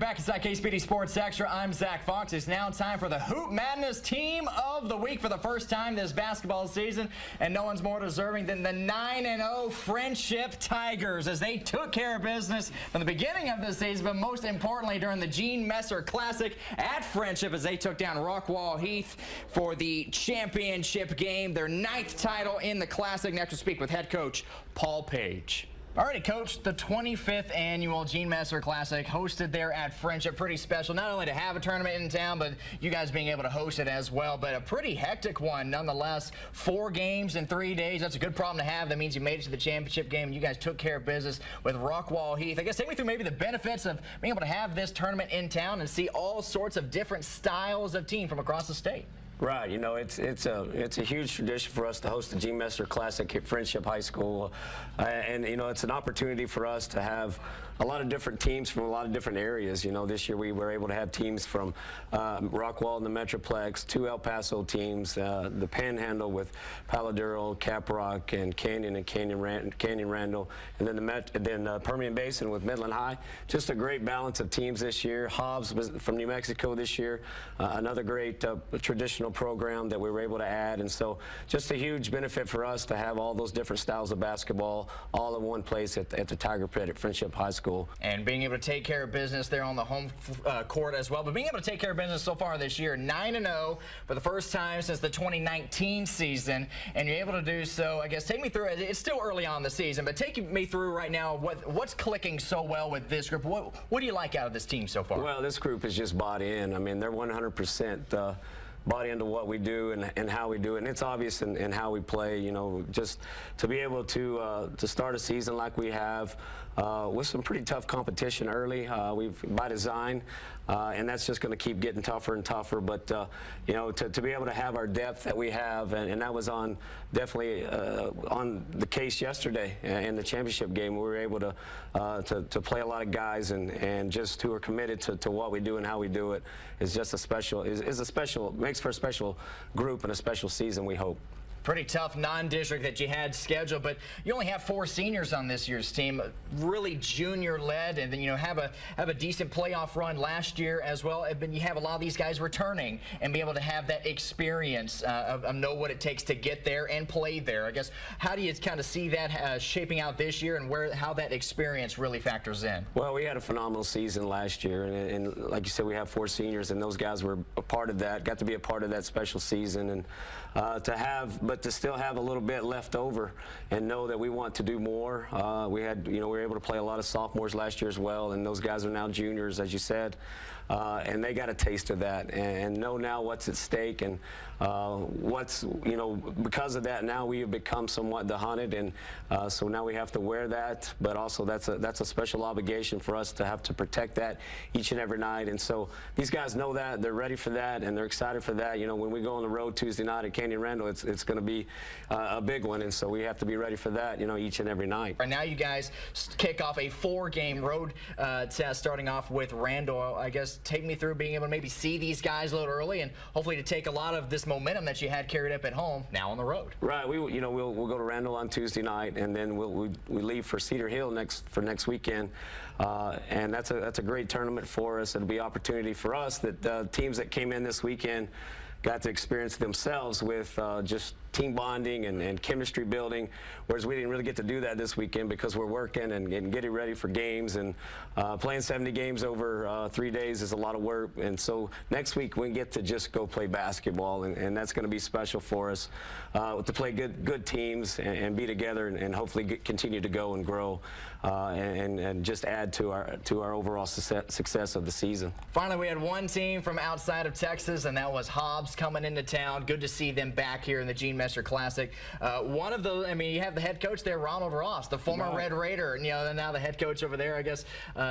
back inside KSPD Sports Extra. I'm Zach Fox. It's now time for the Hoop Madness Team of the Week for the first time this basketball season, and no one's more deserving than the 9-0 Frenship Tigers as they took care of business from the beginning of the season, but most importantly during the Gene Messer Classic at Frenship as they took down Rockwall Heath for the championship game, their 9th title in the Classic. Next, we'll speak with head coach Paul Page. Alrighty, Coach, the 25th annual Gene Messer Classic hosted there at Frenship. Pretty special, not only to have a tournament in town, but you guys being able to host it as well. But a pretty hectic one nonetheless. 4 games in 3 days. That's a good problem to have. That means you made it to the championship game. You guys took care of business with Rockwall Heath. I guess take me through maybe the benefits of being able to have this tournament in town and see all sorts of different styles of team from across the state. Right, you know, it's a huge tradition for us to host the Gene Messer Classic at Frenship High School, and you know, it's an opportunity for us to have a lot of different teams from a lot of different areas. You know, this year we were able to have teams from Rockwall and the Metroplex, 2 El Paso teams, the Panhandle with Paladuro, Caprock, and Canyon Randall, and then Permian Basin with Midland High. Just a great balance of teams this year. Hobbs was from New Mexico this year, another great traditional program that we were able to add, and so just a huge benefit for us to have all those different styles of basketball all in one place at the Tiger Pit at Frenship High School. And being able to take care of business there on the home court as well, but being able to take care of business so far this year, 9-0 for the first time since the 2019 season, and you're able to do so. I guess take me through it. It's still early on in the season, but take me through right now what's clicking so well with this group. What do you like out of this team so far? Well, this group is just bought in. I mean, they're 100% bought into what we do and how we do it, and it's obvious in how we play. You know, just to be able to start a season like we have with some pretty tough competition early, we've by design, and that's just going to keep getting tougher and tougher. But you know, to be able to have our depth that we have, and that was definitely on the case yesterday in the championship game. We were able to play a lot of guys and just who are committed to what we do and how we do it. Is just a special makes for a special group and a special season, we hope. Pretty tough non-district that you had scheduled, but you only have 4 seniors on this year's team, really junior-led, and then you know have a decent playoff run last year as well. But you have a lot of these guys returning and be able to have that experience of know what it takes to get there and play there. I guess how do you kind of see that shaping out this year, and how that experience really factors in? Well, we had a phenomenal season last year, and like you said, we have 4 seniors, and those guys were a part of that, got to be a part of that special season, and but to still have a little bit left over and know that we want to do more. We were able to play a lot of sophomores last year as well, and those guys are now juniors, as you said, and they got a taste of that and know now what's at stake, and because of that now we have become somewhat the hunted, and so now we have to wear that, but also that's a special obligation for us to have to protect that each and every night. And so these guys know that, they're ready for that, and they're excited for that. You know, when we go on the road Tuesday night at Canyon Randall, it's going to be a big one, and so we have to be ready for that, you know, each and every night. Right now you guys kick off a 4-game road test starting off with Randall. I guess take me through being able to maybe see these guys a little early and hopefully to take a lot of this momentum that you had carried up at home now on the road. Right. We'll go to Randall on Tuesday night, and then we leave for Cedar Hill next weekend, and that's a great tournament for us. It'll be an opportunity for us that teams that came in this weekend got to experience themselves with just team bonding and chemistry building, whereas we didn't really get to do that this weekend because we're working and getting ready for games, and playing 70 games over 3 days is a lot of work. And so next week we get to just go play basketball, and that's going to be special for us to play good teams and be together and hopefully continue to go and grow and just add to our overall success of the season. Finally, we had one team from outside of Texas, and that was Hobbs coming into town. Good to see them back here in the Gene Messer Classic. One of those, I mean, you have the head coach there, Ronald Ross, the former Red Raider, and now the head coach over there. I guess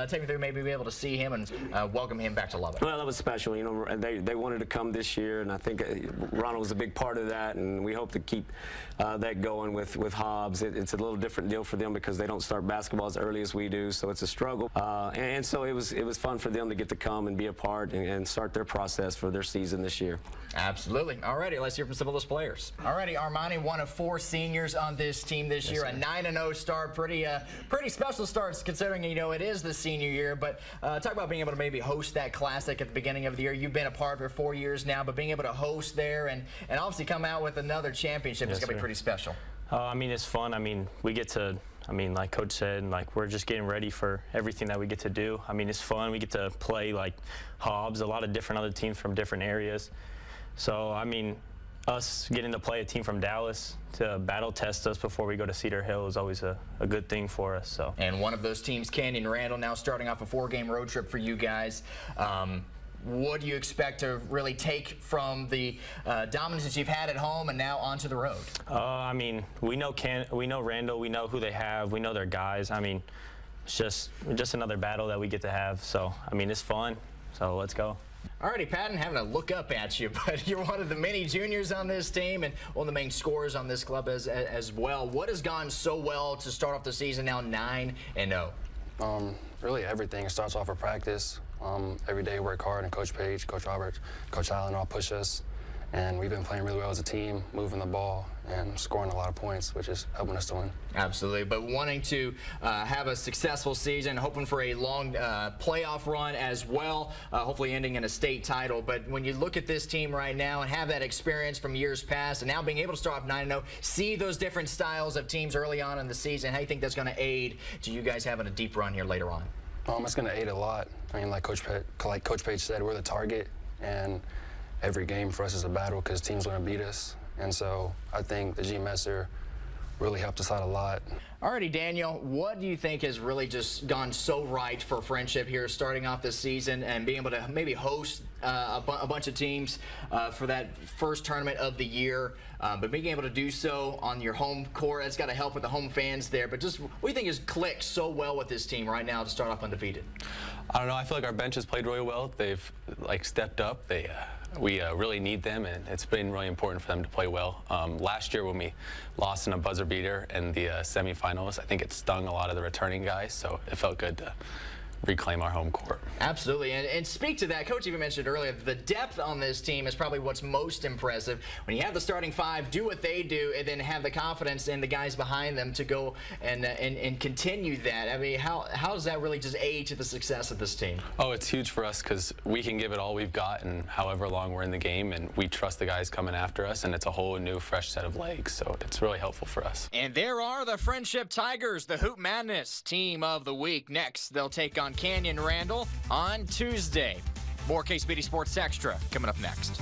take me through, maybe be able to see him and welcome him back to Lubbock. Well, that was special. You know, they wanted to come this year, and I think Ronald was a big part of that, and we hope to keep that going with Hobbs. It's a little different deal for them because they don't start basketball as early as we do, so it's a struggle. And so it was fun for them to get to come and be a part and start their process for their season this year. Absolutely. All righty, let's hear from some of those players. All right. Alrighty, Armani, one of 4 seniors on this team this year. sir. A 9-0 start, pretty special starts considering it is the senior year. But talk about being able to maybe host that classic at the beginning of the year. You've been a part for 4 years now, but being able to host there and obviously come out with another championship is going to be pretty special. I mean, it's fun. I mean, we get to, like Coach said, like we're just getting ready for everything that we get to do. I mean, it's fun. We get to play like Hobbs, a lot of different other teams from different areas. So, I mean, us getting to play a team from Dallas to battle test us before we go to Cedar Hill is always a good thing for us. So. And one of those teams, Canyon Randall, now starting off a 4-game road trip for you guys. What do you expect to really take from the dominance that you've had at home and now onto the road? I mean, we know Randall, we know who they have, we know their guys. I mean, it's just another battle that we get to have. So, I mean, it's fun. So let's go. Alrighty, Patton, having to look up at you, but you're one of the many juniors on this team and one of the main scorers on this club as well. What has gone so well to start off the season now 9-0? Really everything. It starts off with practice. Every day we work hard, and Coach Page, Coach Robert, Coach Allen all push us. And we've been playing really well as a team, moving the ball and scoring a lot of points, which is helping us to win. Absolutely, but wanting to have a successful season, hoping for a long playoff run as well, hopefully ending in a state title. But when you look at this team right now and have that experience from years past and now being able to start off 9-0, see those different styles of teams early on in the season, how do you think that's going to aid to you guys having a deep run here later on? It's going to aid a lot. I mean, like Coach Page said, we're the target, and every game for us is a battle because teams want to beat us. And so I think the G-Messer really helped us out a lot. Alrighty, Daniel, what do you think has really just gone so right for Frenship here starting off this season and being able to maybe host a bunch of teams for that first tournament of the year, but being able to do so on your home court, that's got to help with the home fans there. But just what do you think has clicked so well with this team right now to start off undefeated? I don't know. I feel like our bench has played really well. They've stepped up. We really need them, and it's been really important for them to play well. Last year when we lost in a buzzer beater in the semifinals, I think it stung a lot of the returning guys, so it felt good to reclaim our home court. Absolutely, and speak to that. Coach even mentioned earlier, the depth on this team is probably what's most impressive. When you have the starting 5 do what they do and then have the confidence in the guys behind them to go and continue that. I mean, how does that really just aid to the success of this team? Oh, it's huge for us because we can give it all we've got and however long we're in the game, and we trust the guys coming after us, and it's a whole new, fresh set of legs, so it's really helpful for us. And there are the Frenship Tigers, the Hoop Madness team of the week. Next, they'll take on Canyon Randall on Tuesday. More KSBD Sports Extra coming up next.